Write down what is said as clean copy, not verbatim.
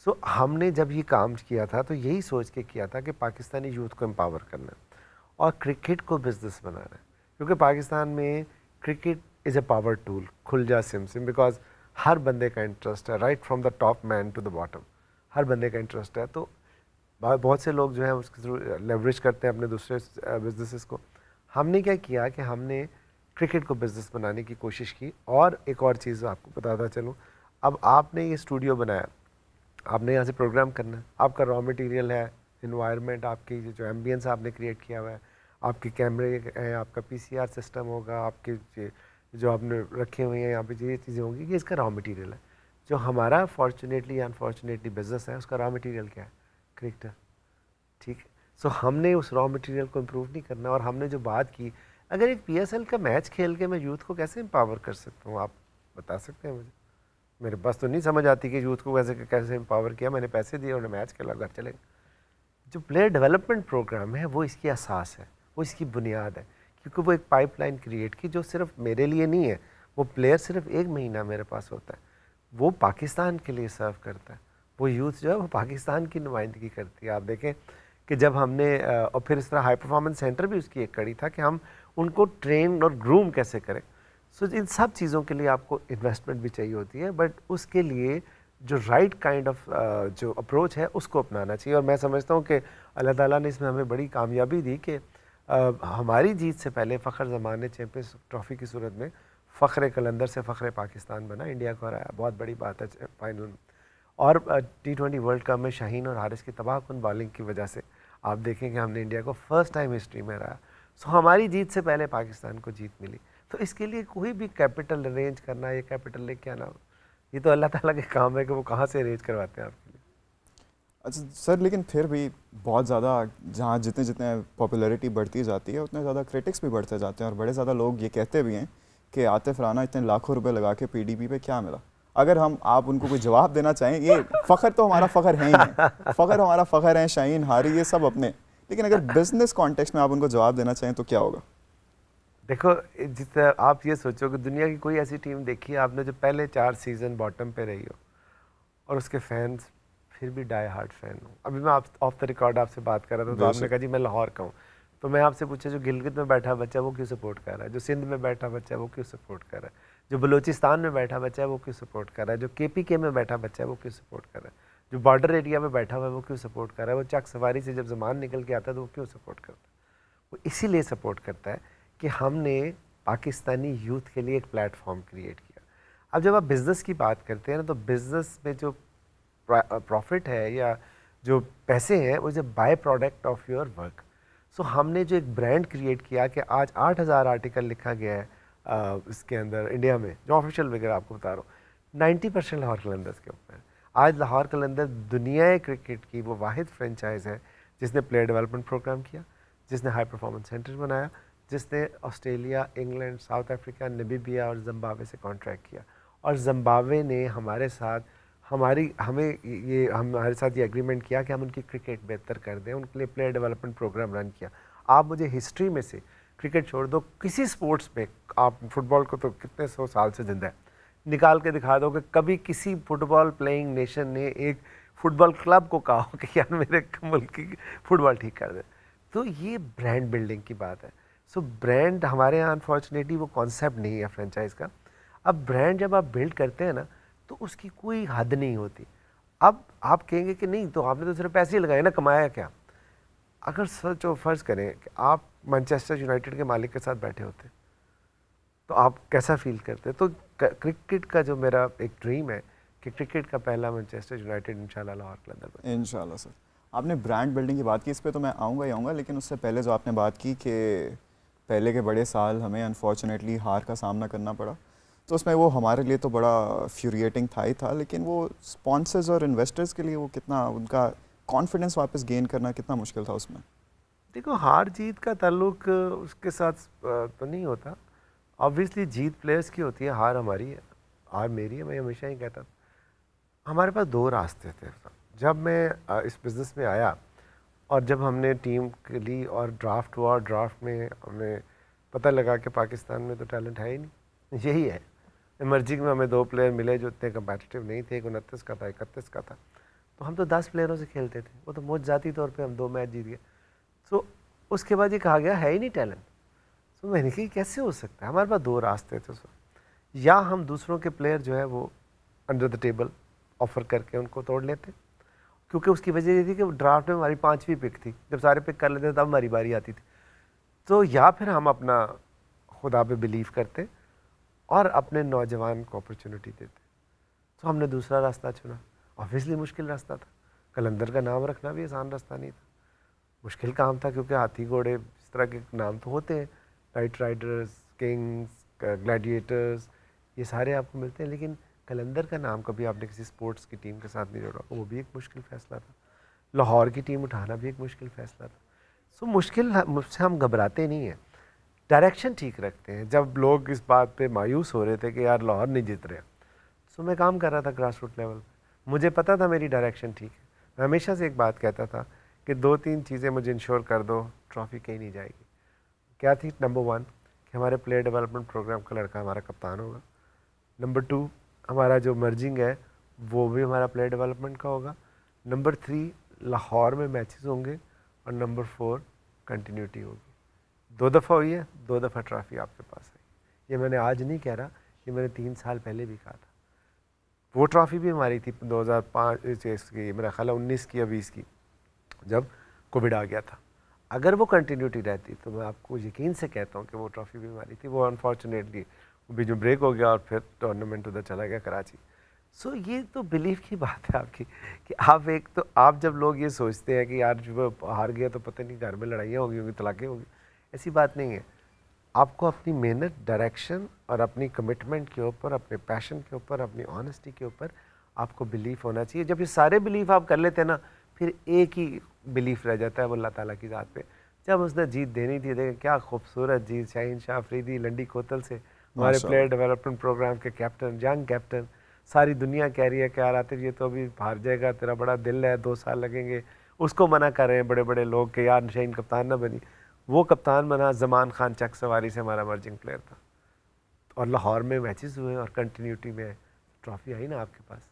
सो हमने जब ये काम किया था तो यही सोच के किया था कि पाकिस्तानी यूथ को एम्पावर करना है और क्रिकेट को बिजनेस बनाना है, क्योंकि पाकिस्तान में cricket is a power tool, खुल जा सिम सिम, बिकॉज हर बंदे का इंटरेस्ट है, right from the top man to the bottom, हर बंदे का इंटरेस्ट है। तो बहुत से लोग जो है उसके थ्रू लेवरेज करते हैं अपने दूसरे बिजनेसेस को। हमने क्या किया कि हमने क्रिकेट को बिजनेस बनाने की कोशिश की। और एक और चीज़ आपको बताता चलूँ, अब आपने ये स्टूडियो बनाया, आपने यहाँ से प्रोग्राम करना है, आपका रॉ मटेरियल है, इन्वायरमेंट, आपकी जो एम्बियंस आपने क्रिएट किया हुआ है, आपके कैमरे हैं, आपका पीसीआर सिस्टम होगा, आपके जो आपने रखे हुए हैं यहाँ पे ये चीज़ें होंगी, ये इसका रॉ मटेरियल है। जो हमारा फॉर्चुनेटली अनफॉर्चुनेटली बिजनेस है, उसका रॉ मटेरियल क्या है? क्रिकेटर। ठीक है। सो हमने उस रॉ मटेरियल को इम्प्रूव नहीं करना। और हमने जो बात की, अगर एक पीएसएल का मैच खेल के मैं यूथ को कैसे एम्पावर कर सकता हूँ, आप बता सकते हैं मुझे? मेरे पास तो नहीं समझ आती कि यूथ को कैसे कैसे एम्पावर किया। मैंने पैसे दिए, उन्होंने मैच खेला, घर चले गए। जो प्लेयर डेवलपमेंट प्रोग्राम है वो इसकी असास है, वो इसकी बुनियाद है, क्योंकि वो एक पाइपलाइन क्रिएट की जो सिर्फ मेरे लिए नहीं है। वो प्लेयर सिर्फ 1 महीना मेरे पास होता है, वो पाकिस्तान के लिए सर्व करता है। वो यूथ जो है वो पाकिस्तान की नुमाइंदगी करती है। आप देखें कि जब हमने और फिर इस तरह हाई परफॉर्मेंस सेंटर भी उसकी एक कड़ी था कि हम उनको ट्रेन और ग्रूम कैसे करें। सो इन सब चीज़ों के लिए आपको इन्वेस्टमेंट भी चाहिए होती है, बट उसके लिए जो राइट काइंड ऑफ जो अप्रोच है उसको अपनाना चाहिए। और मैं समझता हूँ कि अल्लाह ताला ने इसमें हमें बड़ी कामयाबी दी कि हमारी जीत से पहले फ़ख्र ज़मान ने चैम्पियंस ट्रॉफ़ी की सूरत में फ़ख्र कलंदर से फ़ख्र पाकिस्तान बना, इंडिया को हराया। बहुत बड़ी बात है फाइनल में। और T20 वर्ल्ड कप में शाहीन और हारिस की तबाहकुन बॉलिंग की वजह से आप देखें कि हमने इंडिया को फर्स्ट टाइम हिस्ट्री में हराया। सो हमारी जीत से पहले पाकिस्तान को जीत मिली। तो इसके लिए कोई भी कैपिटल अरेंज करना, ये कैपिटल लेके आना, ये तो अल्लाह ताला के काम है कि वो कहाँ से अरेंज करवाते हैं आपके लिए। अच्छा सर, लेकिन फिर भी बहुत ज़्यादा जहाँ जितने जितने पॉपुलैरिटी बढ़ती जाती है उतने ज़्यादा क्रिटिक्स भी बढ़ते जाते हैं, और बड़े ज़्यादा लोग ये कहते भी हैं कि आतिफ राना इतने लाखों रुपए लगा के पीडीपी पे क्या मिला। अगर हम आप उनको कोई जवाब देना चाहें, ये फ़ख्र तो हमारा फ़ख्र है ही है, फ़ख्र हमारा फ़ख्र है, शाहीन हारी ये सब अपने, लेकिन अगर बिजनेस कॉन्टेक्स्ट में आप उनको जवाब देना चाहें तो क्या होगा? देखो, जिस तरह आप ये सोचो कि दुनिया की कोई ऐसी टीम देखी है आपने जो पहले 4 सीज़न बॉटम पे रही हो और उसके फैंस फिर भी डाई हार्ड फैन हो। अभी मैं आप ऑफ द रिकॉर्ड आपसे बात कर रहा था तो आपने कहा जी मैं लाहौर का हूँ, तो मैं आपसे पूछा जो गिलगित में बैठा बच्चा है वो क्यों सपोर्ट कर रहा है, जो सिंध में बैठा बच्चा है वो क्यों सपोर्ट कर रहा है, जो बलूचिस्तान में बैठा बच्चा है वो क्यों सपोर्ट कर रहा है, जो KPK में बैठा बच्चा है वो क्यों सपोर्ट कर रहा है, जो बॉर्डर एरिया में बैठा हुआ है वो क्यों सपोर्ट कर रहा है, वो चक सवारी से जब जमान निकल के आता है तो वो क्यों सपोर्ट करता है? वो इसीलिए सपोर्ट करता है कि हमने पाकिस्तानी यूथ के लिए एक प्लेटफॉर्म क्रिएट किया। अब जब आप बिज़नेस की बात करते हैं ना, तो बिज़नेस में जो प्रॉफिट है या जो पैसे हैं वो is a by product of your work. So हमने जो एक ब्रांड क्रिएट किया कि आज 8,000 आर्टिकल लिखा गया है इसके अंदर इंडिया में, जो ऑफिशियल वगैरह आपको बता रहा हूँ, 90% लाहौर कलंदर्स के ऊपर है। आज लाहौर कलंदर दुनिया क्रिकेट की वो वाहिद फ्रेंचाइज है जिसने प्लेयर डेवलपमेंट प्रोग्राम किया, जिसने हाई परफॉर्मेंस सेंटर बनाया, जिसने Australia, England, south Africa, Namibia और जिम्बाब्वे से कॉन्ट्रैक्ट किया। और जिम्बाब्वे ने हमारे साथ हमारे साथ ये एग्रीमेंट किया कि हम उनकी क्रिकेट बेहतर कर दें, उनके लिए प्लेयर डेवलपमेंट प्रोग्राम रन किया। आप मुझे हिस्ट्री में से क्रिकेट छोड़ दो, किसी स्पोर्ट्स में, आप फुटबॉल को तो कितने 100 साल से जिंदा है, निकाल के दिखा दो कि कभी किसी फुटबॉल प्लेइंग नेशन ने एक फुटबॉल क्लब को कहा हो कि यार मेरे मुल्क की फुटबॉल ठीक कर दे। तो ये ब्रांड बिल्डिंग की बात है। सो ब्रांड हमारे यहाँ अनफॉर्चुनेटली वो कॉन्सेप्ट नहीं है फ्रेंचाइज का। अब ब्रांड जब आप बिल्ड करते हैं ना तो उसकी कोई हद नहीं होती। अब आप कहेंगे कि नहीं तो आपने तो सिर्फ पैसे ही लगाए ना, कमाया क्या? अगर सोचो, फर्ज करें कि आप मैनचेस्टर यूनाइटेड के मालिक के साथ बैठे होते तो आप कैसा फील करते? तो क्रिकेट का जो मेरा एक ड्रीम है कि क्रिकेट का पहला मैनचेस्टर यूनाइटेड इंशाल्लाह लाहौर कलंदर बने। इंशाल्लाह सर। आपने ब्रांड बिल्डिंग की बात की, इस पे तो मैं आऊँगा ही आऊँगा, लेकिन उससे पहले जो आपने बात की कि पहले के बड़े साल हमें अनफॉर्चुनेटली हार का सामना करना पड़ा, तो उसमें वो हमारे लिए तो बड़ा फ्यूरिएटिंग था ही था, लेकिन वो स्पॉन्सर्स और इन्वेस्टर्स के लिए वो कितना, उनका कॉन्फिडेंस वापस गेन करना कितना मुश्किल था उसमें? देखो, हार जीत का ताल्लुक उसके साथ तो नहीं होता। ऑब्वियसली जीत प्लेयर्स की होती है, हार हमारी है, हार मेरी है। मैं हमेशा ही कहता था हमारे पास दो रास्ते थे। जब मैं इस बिज़नेस में आया और जब हमने टीम के ली और ड्राफ्ट हुआ, ड्राफ्ट में हमें पता लगा कि पाकिस्तान में तो टैलेंट है ही नहीं, यही है। इमर्जिंग में हमें 2 प्लेयर मिले जो इतने कम्पैटिटिव नहीं थे, एक 29 का था, 31 का था। तो हम तो 10 प्लेयरों से खेलते थे, वो तो मौजज़ाती तौर पे हम 2 मैच जीत गए। तो उसके बाद ये कहा गया है ही नहीं टैलेंट। तो मैंने कहा कैसे हो सकता है, हमारे पास 2 रास्ते थे सर, या हम दूसरों के प्लेयर जो है वो अंडर द टेबल ऑफर करके उनको तोड़ लेते, क्योंकि उसकी वजह ये थी कि ड्राफ्ट में हमारी 5वीं पिक थी, जब सारे पिक कर लेते तब हमारी बारी आती थी। तो या फिर हम अपना खुदा पे बिलीव करते और अपने नौजवान को अपॉर्चुनिटी देते। तो हमने दूसरा रास्ता चुना। ऑब्वियसली मुश्किल रास्ता था, कलंदर का नाम रखना भी आसान रास्ता नहीं था, मुश्किल काम था, क्योंकि हाथी घोड़े इस तरह के नाम तो होते हैं, नाइट राइडर्स, किंग्स, ग्लैडिएटर्स, ये सारे आपको मिलते हैं, लेकिन कलंदर का नाम कभी आपने किसी स्पोर्ट्स की टीम के साथ नहीं जोड़ा, वो भी एक मुश्किल फ़ैसला था। लाहौर की टीम उठाना भी एक मुश्किल फ़ैसला था। सो मुश्किल मुझसे हम घबराते नहीं हैं, डायरेक्शन ठीक रखते हैं। जब लोग इस बात पे मायूस हो रहे थे कि यार लाहौर नहीं जीत रहे, सो मैं काम कर रहा था ग्रास रूट लेवल पे, मुझे पता था मेरी डायरेक्शन ठीक है। मैं हमेशा से एक बात कहता था कि 2-3 चीज़ें मुझे इंश्योर कर दो, ट्रॉफ़ी कहीं नहीं जाएगी। क्या थी? नंबर 1 कि हमारे प्लेयर डेवलपमेंट प्रोग्राम का लड़का हमारा कप्तान होगा। नंबर 2 हमारा जो मर्जिंग है वो भी हमारा प्लेयर डेवलपमेंट का होगा। नंबर 3 लाहौर में मैचेस होंगे। और नंबर 4 कंटिन्यूटी होगी। 2 दफ़ा हुई है, 2 दफ़ा ट्रॉफ़ी आपके पास है। ये मैंने आज नहीं कह रहा, ये मैंने 3 साल पहले भी कहा था। वो ट्रॉफ़ी भी हमारी थी 2005 की, मेरा ख्याल है 19 की या 20 की, जब कोविड आ गया था। अगर वो कंटिन्यूटी रहती तो मैं आपको यकीन से कहता हूँ कि वो ट्रॉफ़ी भी हमारी थी। वो अनफॉर्चुनेटली बीच में ब्रेक हो गया और फिर टूर्नामेंट उधर चला गया कराची। सो ये तो बिलीव की बात है आपकी कि आप एक तो आप जब लोग ये सोचते हैं कि यार जो हार गया तो पता नहीं घर में लड़ाइयाँ होंगी, तलाक़ें होंगी, ऐसी बात नहीं है। आपको अपनी मेहनत, डायरेक्शन और अपनी कमिटमेंट के ऊपर, अपने पैशन के ऊपर, अपनी ऑनेस्टी के ऊपर आपको बिलीफ होना चाहिए। जब ये सारे बिलीफ आप कर लेते हैं ना, फिर एक ही बिलीफ रह जाता है, वो अल्लाह ताला की ज़ात पे। जब उसने जीत देनी थी, देखें क्या खूबसूरत जीत, शाहीन शाह अफरीदी लंडी कोतल से, हमारे प्लेयर डेवलपमेंट प्रोग्राम के कैप्टन, यंग कैप्टन। सारी दुनिया कह रही है कि यार आतिफ ये तो अभी हार जाएगा, तेरा बड़ा दिल है, 2 साल लगेंगे। उसको मना कर रहे हैं बड़े बड़े लोग कि यार शाहीन कप्तान ना बनी। वो कप्तान बना, ज़मान खान चक सवारी से हमारा मर्जिंग प्लेयर था। और लाहौर में मैचेस हुए और कंटिन्यूटी में ट्रॉफ़ी आई ना आपके पास।